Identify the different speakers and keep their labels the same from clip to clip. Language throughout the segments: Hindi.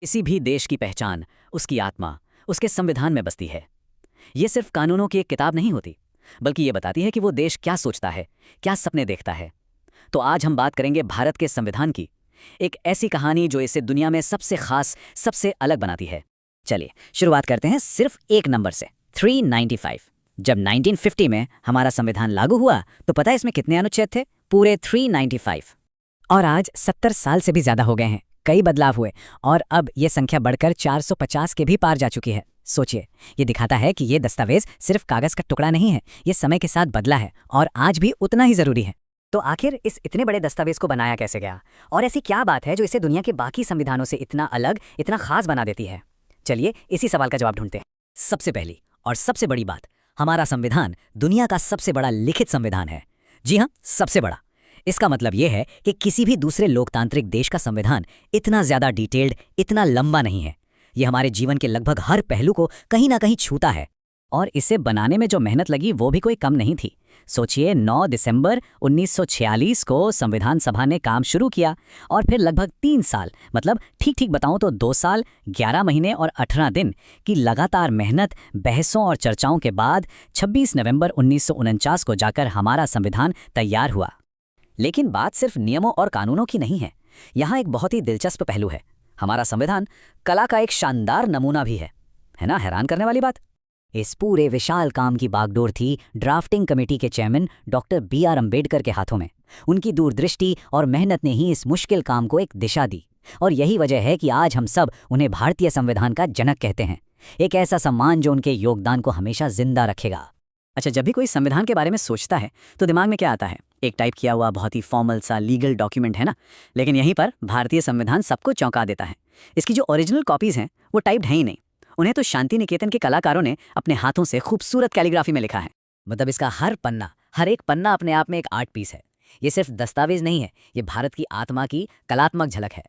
Speaker 1: किसी भी देश की पहचान उसकी आत्मा, उसके संविधान में बसती है। ये सिर्फ कानूनों की एक किताब नहीं होती, बल्कि ये बताती है कि वो देश क्या सोचता है, क्या सपने देखता है। तो आज हम बात करेंगे भारत के संविधान की, एक ऐसी कहानी जो इसे दुनिया में सबसे खास, सबसे अलग बनाती है। चलिए शुरुआत करते हैं सिर्फ एक नंबर से, 395। जब 1950 में हमारा संविधान लागू हुआ तो पता है इसमें कितने अनुच्छेद थे? पूरे 395।
Speaker 2: और आज 70 साल से भी ज्यादा हो गए हैं, कई बदलाव हुए और अब ये संख्या बढ़कर 450 के भी पार जा चुकी है। सोचिए, ये दिखाता है कि ये दस्तावेज सिर्फ कागज का टुकड़ा नहीं है, ये समय के साथ बदला है और आज भी उतना ही जरूरी है।
Speaker 3: तो आखिर इस इतने बड़े दस्तावेज को बनाया कैसे गया, और ऐसी क्या बात है जो इसे दुनिया के बाकी संविधानों से इतना अलग, इतना खास बना देती है? चलिए इसी सवाल का जवाब ढूंढते हैं।
Speaker 1: सबसे पहली और सबसे बड़ी बात, हमारा संविधान दुनिया का सबसे बड़ा लिखित संविधान है। जी हाँ, सबसे बड़ा। इसका मतलब यह है कि किसी भी दूसरे लोकतांत्रिक देश का संविधान इतना ज्यादा डिटेल्ड, इतना लंबा नहीं है। यह हमारे जीवन के लगभग हर पहलू को कहीं ना कहीं छूता है। और इसे बनाने में जो मेहनत लगी वो भी कोई कम नहीं थी। सोचिए, 9 दिसंबर 1946 को संविधान सभा ने काम शुरू किया और फिर लगभग 3 साल, मतलब ठीक ठीक बताऊं तो 2 साल 11 महीने और 18 दिन की लगातार मेहनत, बहसों और चर्चाओं के बाद 26 नवंबर 1949 को जाकर हमारा संविधान तैयार हुआ। लेकिन बात सिर्फ नियमों और कानूनों की नहीं है। यहाँ एक बहुत ही दिलचस्प पहलू है। हमारा संविधान कला का एक शानदार नमूना भी है ना? हैरान करने वाली बात। इस पूरे विशाल काम की बागडोर थी ड्राफ्टिंग कमेटी के चेयरमैन डॉक्टर B.R. अम्बेडकर के हाथों में। उनकी दूरदृष्टि और मेहनत ने ही इस मुश्किल काम को एक दिशा दी, और यही वजह है कि आज हम सब उन्हें भारतीय संविधान का जनक कहते हैं। एक ऐसा सम्मान जो उनके योगदान को हमेशा जिंदा रखेगा।
Speaker 3: अच्छा, जब भी कोई संविधान के बारे में सोचता है तो दिमाग में क्या आता है? एक टाइप किया हुआ बहुत ही फॉर्मल सा लीगल डॉक्यूमेंट, है ना? लेकिन यहीं पर भारतीय संविधान सबको चौंका देता है। इसकी जो ओरिजिनल कॉपीज हैं वो टाइप्ड है ही नहीं। उन्हें तो शांति निकेतन के कलाकारों ने अपने हाथों से खूबसूरत कैलीग्राफी में लिखा है।
Speaker 1: मतलब इसका हर पन्ना, हर एक पन्ना अपने आप में एक आर्ट पीस है। ये सिर्फ दस्तावेज नहीं है, ये भारत की आत्मा की कलात्मक झलक है।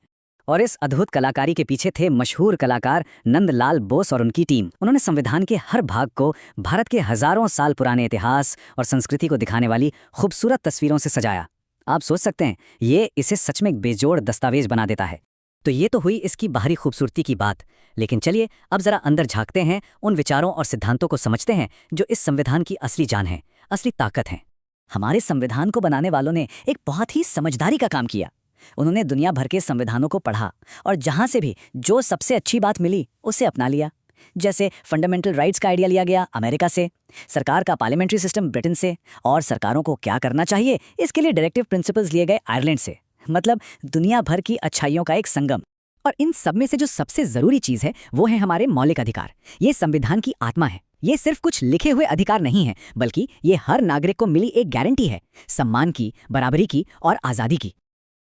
Speaker 3: और इस अद्भुत कलाकारी के पीछे थे मशहूर कलाकार नंदलाल बोस और उनकी टीम। उन्होंने संविधान के हर भाग को भारत के हजारों साल पुराने इतिहास और संस्कृति को दिखाने वाली खूबसूरत तस्वीरों से सजाया। आप सोच सकते हैं, ये इसे सच में एक बेजोड़ दस्तावेज बना देता है। तो ये तो हुई इसकी बाहरी खूबसूरती की बात, लेकिन चलिए अब जरा अंदर झांकते हैं, उन विचारों और सिद्धांतों को समझते हैं जो इस संविधान की असली जान है, असली ताकत है। हमारे संविधान को बनाने वालों ने एक बहुत ही समझदारी का काम किया। उन्होंने दुनिया भर के संविधानों को पढ़ा और जहां से भी जो सबसे अच्छी बात मिली उसे अपना लिया। जैसे फंडामेंटल राइट्स का आइडिया लिया गया अमेरिका से, सरकार का पार्लियामेंट्री सिस्टम ब्रिटेन से, और सरकारों को क्या करना चाहिए इसके लिए डायरेक्टिव प्रिंसिपल्स लिए गए आयरलैंड से। मतलब दुनिया भर की अच्छाइयों का एक संगम। और इन सब में से जो सबसे जरूरी चीज है वो है हमारे मौलिक अधिकार। ये संविधान की आत्मा है। ये सिर्फ कुछ लिखे हुए अधिकार नहीं है, बल्कि ये हर नागरिक को मिली एक गारंटी है, सम्मान की, बराबरी की और आज़ादी की।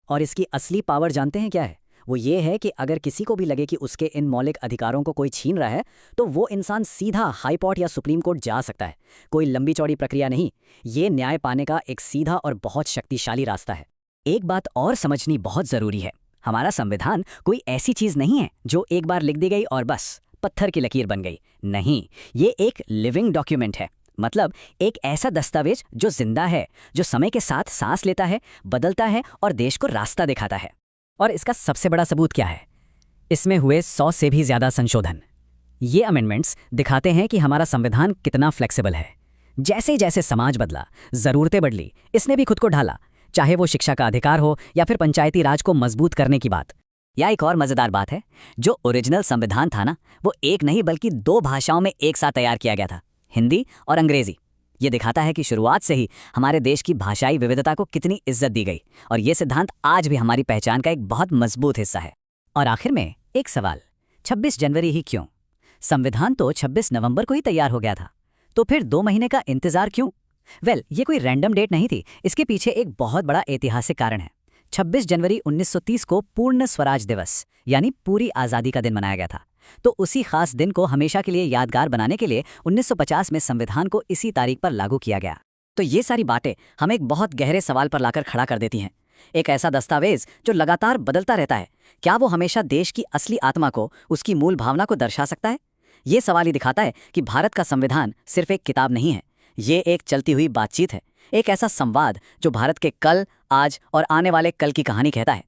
Speaker 3: और इसकी असली पावर जानते हैं क्या है? वो ये है कि अगर किसी को भी लगे कि उसके इन मौलिक अधिकारों को कोई छीन रहा है, तो वो इंसान सीधा हाई कोर्ट या सुप्रीम कोर्ट जा सकता है। कोई लंबी चौड़ी प्रक्रिया नहीं, ये न्याय पाने का एक सीधा और बहुत शक्तिशाली रास्ता है। एक बात और समझनी बहुत जरूरी है, हमारा संविधान कोई ऐसी चीज नहीं है जो एक बार लिख दी गई और बस पत्थर की लकीर बन गई। नहीं, ये एक लिविंग डॉक्यूमेंट है। मतलब एक ऐसा दस्तावेज जो जिंदा है, जो समय के साथ सांस लेता है, बदलता है और देश को रास्ता दिखाता है। और इसका सबसे बड़ा सबूत क्या है? इसमें हुए 100 से भी ज्यादा संशोधन। ये अमेंडमेंट्स दिखाते हैं कि हमारा संविधान कितना फ्लेक्सिबल है। जैसे जैसे समाज बदला, जरूरतें बदली, इसने भी खुद को ढाला। चाहे वो शिक्षा का अधिकार हो या फिर पंचायती राज को मजबूत करने की बात। या एक और मजेदार बात है, जो ओरिजिनल संविधान था ना, वो एक नहीं बल्कि 2 भाषाओं में एक साथ तैयार किया गया था, हिंदी और अंग्रेजी। ये दिखाता है कि शुरुआत से ही हमारे देश की भाषाई विविधता को कितनी इज्जत दी गई, और ये सिद्धांत आज भी हमारी पहचान का एक बहुत मजबूत हिस्सा है। और आखिर में एक सवाल, 26 जनवरी ही क्यों? संविधान तो 26 नवंबर को ही तैयार हो गया था, तो फिर 2 महीने का इंतजार क्यों? ये कोई रैंडम डेट नहीं थी, इसके पीछे एक बहुत बड़ा ऐतिहासिक कारण है। 26 जनवरी 1930 को पूर्ण स्वराज दिवस यानी पूरी आज़ादी का दिन मनाया गया था। तो उसी खास दिन को हमेशा के लिए यादगार बनाने के लिए 1950 में संविधान को इसी तारीख पर लागू किया गया। तो ये सारी बातें हमें एक बहुत गहरे सवाल पर लाकर खड़ा कर देती हैं। एक ऐसा दस्तावेज जो लगातार बदलता रहता है, क्या वो हमेशा देश की असली आत्मा को, उसकी मूल भावना को दर्शा सकता है? ये सवाल ही दिखाता है कि भारत का संविधान सिर्फ एक किताब नहीं है, ये एक चलती हुई बातचीत है, एक ऐसा संवाद जो भारत के कल, आज और आने वाले कल की कहानी कहता है।